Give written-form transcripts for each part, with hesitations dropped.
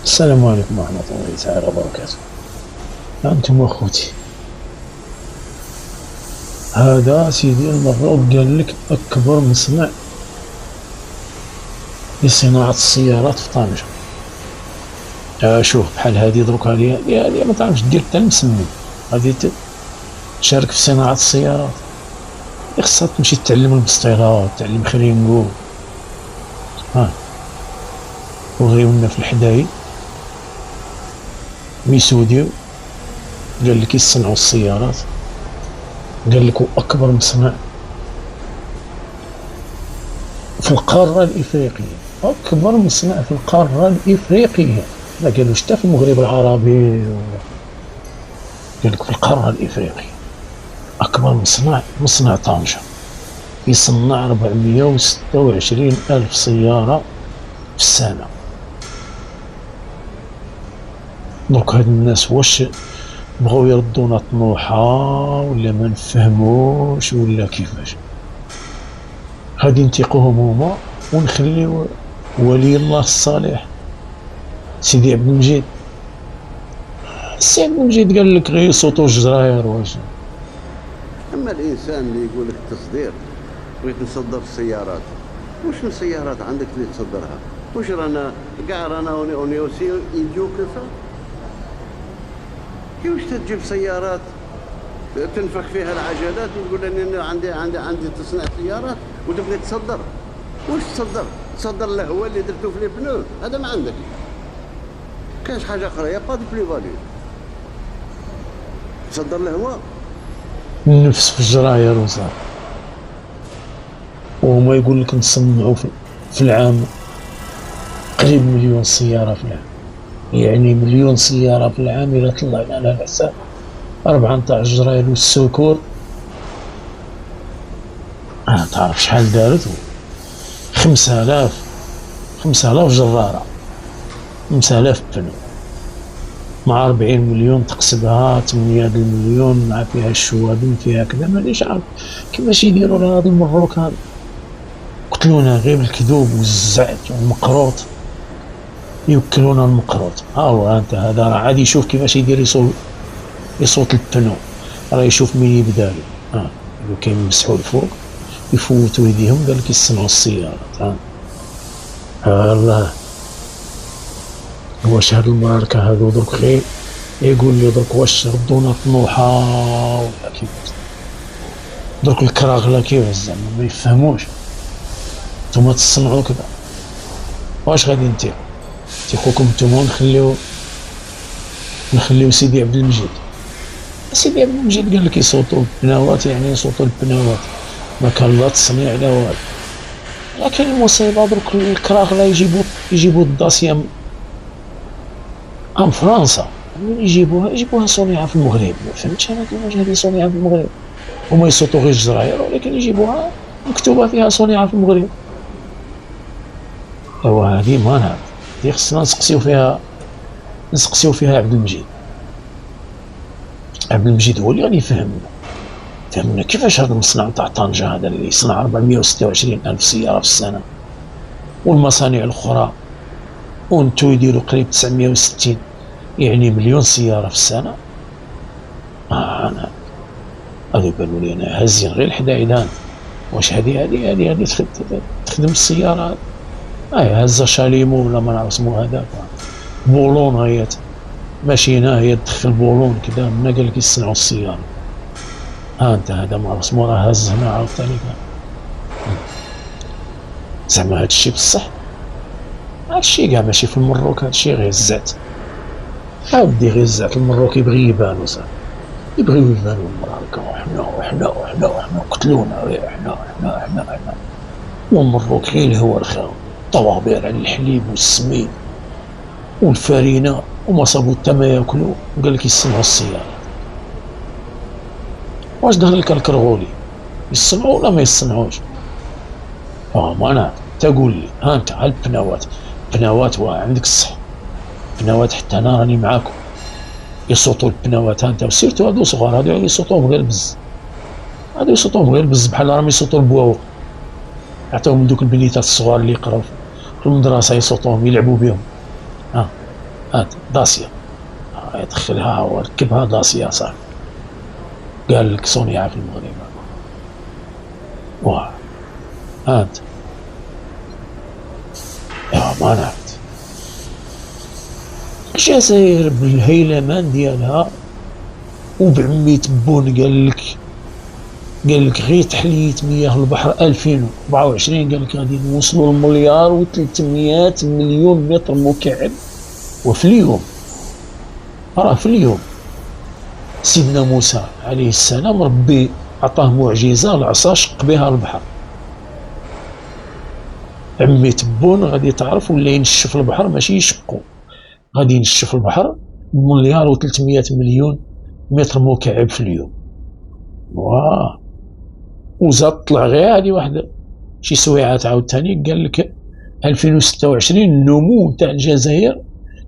السلام عليكم ورحمة الله تعالى وبركاته. أنتم أخوتي، هذا سيدي المفروض قال لك أكبر مصنع لصناعة السيارات في طنجة. شوف بحال هادي دروك، هادي ما تعرفش دير حتى المسمن. غادي تشارك في صناعة السيارات، خصها تمشي تعلم البسطيلات، تعلم خرينكو. وغيونا في الحدايد ميسوديو قال لك يصنعوا السيارات، قال لك هو أكبر مصنع في القارة الإفريقية، أكبر مصنع في القارة الإفريقية. ما قالوش حتى في المغرب العربي، قال لك في القارة الإفريقية أكبر مصنع طنجة، يصنع 426 ألف سيارة في السنة. دونك هاد الناس واش بغاو يردونا طموحة ولا ما نفهموش ولا كيفاش؟ غادي نتيقوهم هما ونخليو ولي الله الصالح سيدي عبد المجيد. السي عبد المجيد قال لك غير صوتو الجزراير واش. اما الانسان اللي يقول لك التصدير، بغيت نصدر السيارات، واش من سيارات عندك اللي تصدرها؟ واش رانا كاع اوني اوسي ايديو كيفا؟ كيفاش تجيب سيارات تنفخ فيها العجلات وتقول اني عندي تصنيع سيارات وتبغي تصدر؟ واش تصدر الهواء اللي درتو في لي بنو؟ هذا ما عندك. كاينش حاجه اخرى، يا با دو بلي فاليو. تصدر الهواء النفس في الجراير وصار، وهما يقول لك نصنعوا في العام قريب مليون سيارة في العام. يعني مليون سيارة في العام إلا طلعنا على الحساب 14 جراير والسكور، تعرف شحال دارت؟ 5000 جرارة، 5000 بنو مع 40 مليون تقسبها 8 المليون، مع فيها الشوادم فيها كذا. مانيش عارف كيفاش يديروا لهذا المبروك هذا. قتلونا غير بالكذوب والزعت والمقروط، يوكلونا المقروط. ها هو انت هذا راه عادي يشوف كيفاش يدير يصوت البنو، راه يشوف مين يبدا له. لو كاين يمسحوا الفوق يفوتوا يديهم، قال لك يصنعوا السيارات. الله، واش هاد الماركة هادو درك غير يقول لي درك واش ردونا طموحة ولا كيفاش؟ درك الكراغلة كيفاش زعما ما يفهموش؟ نتوما تصنعوا كذا، واش غادي نتيقوكم نتوما ونخليو سيدي عبد المجيد؟ سيدي عبد المجيد قال لك يصوتوا البناوات، يعني يصوتوا البناوات، ما كان لا تصنيع لا والو. لكن المصيبة درك الكراغلة يجيبوا الداسية فرنسا، من يجيبوها صنيعة في المغرب. ما فهمتش انا كيفاش هذه صنيعة في المغرب، هما يصوتوا غير الجزراير ولكن يجيبوها مكتوبة فيها صنيعة في المغرب. ايوا هذه ما نعرف، هذه خصنا نسقسيو فيها عبد المجيد. عبد المجيد هو اللي غادي يفهمنا كيفاش هذا المصنع تاع طنجة هذا اللي يصنع 426 ألف سيارة في السنة، والمصانع الأخرى وانتو يديروا قريب 960، يعني مليون سيارة في السنة. أنا هذو يبانوا لي أنا هازين غير الحدايدان. واش هذه تخدم السيارة؟ هازة شاليمو ولا ما نعرف اسمو هذاك، بولون هي ماشينا هي تدخل بولون كذا، منا قال لك يصنعوا السيارة. انت هذا ما عرف اسمو راه هاز هنا عاوتاني. زعما هادشي بصح؟ هادشي كاع ماشي في المروك، هادشي غير الزعت. ودي غير الزعت المروك يبغي يبانو صافي، يبغيو يبانو المراكا، وحنا قتلونا غير حنا والمروك غير الهوا الخاوي، طوابير على الحليب والسميد والفرينة، وما صابوا حتى ما ياكلوا، وقال لك يصنعوا السيارة. واش دخل لك الكرغولي يصنعوا ولا ما يصنعوش؟ ما انا تقول لي انت على البناوات عندك الصح، بناوات حتى انا راني معاكم، يصوتوا البناوات انت، وسيرتو هادو صغار هادو يصوتوهم غير البز، هادو يصوتوهم غير البز بحال راهم يصوتوا البواوق. عطاوهم دوك البنيتات الصغار اللي يقراو في المدرسة يصوتوهم يلعبوا بهم. هات داسيا، يدخلها وركبها داسيا صاحبي، قال لك صنع في المغرب. واه هات يا ما نعرفت. الجزائر بالهيلمان ديالها وبعمية بون قال لك غير تحلية مياه البحر 2024 قال لك غادي نوصلوا لمليار و300 مليون متر مكعب. وفي اليوم، راه في اليوم سيدنا موسى عليه السلام ربي عطاه معجزة، العصا شق بها البحر. عمية بون غادي تعرف ولا ينشف البحر، ماشي يشقو، غادي ينشف البحر بمليار و300 مليون متر مكعب في اليوم. واه وزاد طلع غير هذه واحدة شي سويعات عاوتاني، قال لك 2026 النمو تاع الجزائر،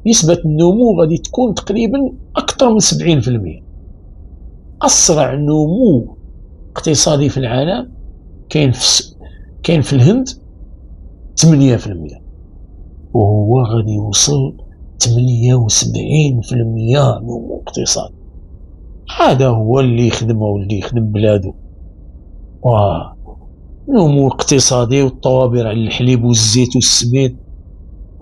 نسبة النمو غادي تكون تقريبا أكثر من 70%. أسرع نمو اقتصادي في العالم كاين في الهند 8%، وهو غادي يوصل 78% نمو اقتصادي. هذا هو اللي يخدمه واللي يخدم بلادو. نمو اقتصادي والطوابير على الحليب والزيت والسميد،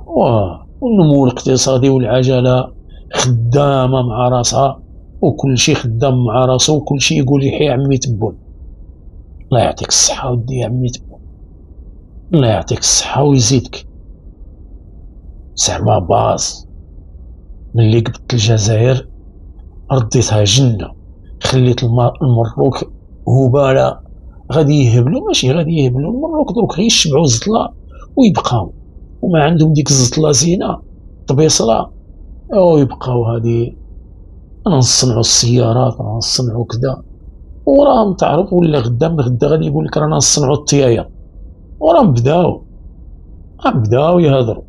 والنمو الاقتصادي والعجلة خدامة مع راسها، وكل شيء خدام مع راسه، وكل شيء يقول يحيى عمي تبون. الله يعطيك الصحة ودي يا عمي تبون، الله يعطيك الصحة ويزيدك. زعما باز ملي قبضت الجزائر رديتها جنة، خليت المروك هبالة. غادي يهبلوا، ماشي غادي يهبلوا المروك دروك غير يشبعوا الزطلة ويبقاو، وما عندهم ديك الزطلة زينة طبيصلة، او يبقاو هادي انا نصنعوا السيارات، انا نصنعوا كذا. وراهم تعرف ولا غدا من غدا غادي يقول لك رانا نصنعوا الطياير. وراهم بداو يهضروا،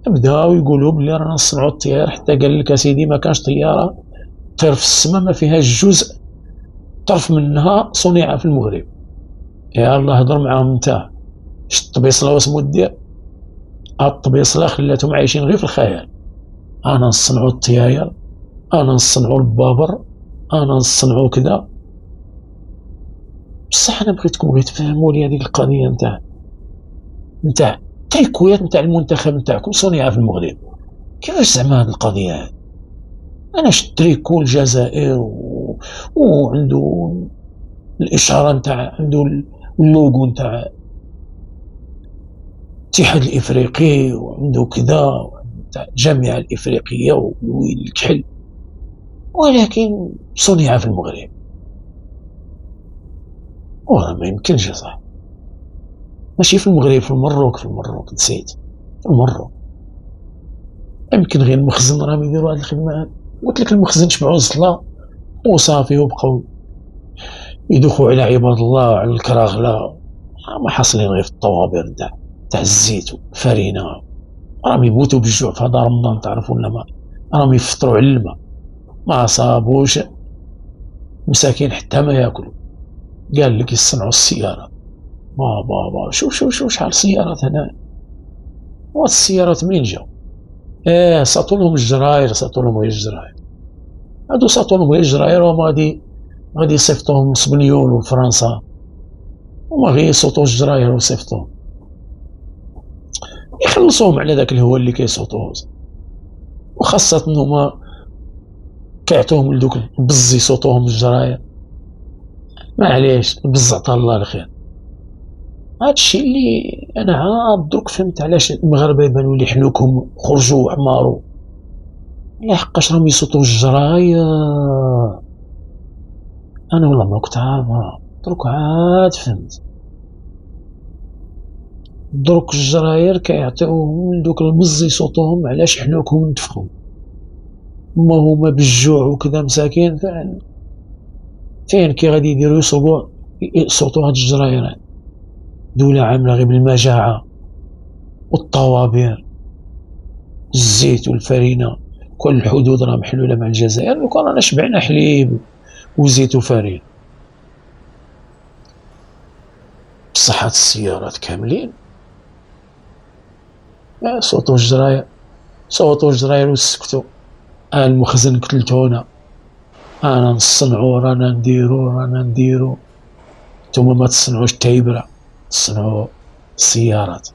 بداو يقولوا بلي رانا نصنعوا الطياير، حتى قال لك اسيدي ما كانش طياره طير في السماء ما فيهاش جزء طرف منها صنع في المغرب. يا الله هضر معاهم انت. شت الطبيصله واسمو دير؟ الطبيصله خلاتهم عايشين غير في الخيال. انا نصنعوا الطياير، انا نصنعوا البابر، انا نصنعوا كذا. بصح انا بغيتكم غير تفهموا لي هذيك القضيه نتاع التريكويات نتاع المنتخب نتاعكم صنع في المغرب. كيفاش زعما هذه القضيه هذه؟ انا شت تريكو الجزائر وعنده الاشاره نتاع، عنده اللوغو نتاع الاتحاد الافريقي، وعنده كذا نتاع الجامعه الافريقيه والويل الكحل، ولكن صنع في المغرب. وراه ما يمكنش يا صاحبي. ماشي في المغرب، في المروك نسيت، في المروك. يمكن غير المخزن راهم يديروا هذه الخدمه. قلت لك المخزن شبعوا الزطله وصافي، وبقاو يدوخوا على عباد الله وعلى الكراغله. ما حاصلين غير في الطوابير تاع الزيت والفرينه. راهم يموتوا بالجوع في هذا رمضان، تعرفوا ولا ما؟ راهم يفطروا على الماء، ما صابوش مساكين حتى ما ياكلوا. قال لك يصنعوا السيارات. بابا شوف شحال سيارات هنا. والسيارات منين جاو؟ ساطوا لهم الجراير، هادو ساطوا لهم الجراير، وما غادي يصيفطوهم سبنيول وفرنسا، وما غير يصوتوا الجراير ويصيفطوهم، يخلصوهم على ذاك الهوا اللي كيصوتوه. وخاصة هما كيعطوهم لدوك البز يصوتوهم الجراير. معليش البز عطاه الله الخير. هادشي اللي انا عاد دروك فهمت علاش المغاربه يبانوا لي حنوكهم خرجوا وعماروا. لحقاش راهم يصوتوا الجراير. انا والله ما كنت عارفها، دروك عاد فهمت. دروك الجراير كيعطيوهم دوك البز يصوتوهم علاش حنوكهم نتفخوا. ما هما بالجوع وكذا مساكين، فين كي غادي يديروا يصوتوا هاد الجراير؟ دولة عاملة غير بالمجاعة والطوابير، الزيت والفرينة، كل الحدود راه محلولة مع الجزائر. دوكا رانا شبعنا حليب وزيت وفرين. بصح هاد السيارات كاملين صوتوا الجراير. صوتوا جرير وسكتوا. المخزن قتلتونا، انا نصنعو رانا نديرو، نتوما ما تصنعوش التايبره، تصنعوا السيارات.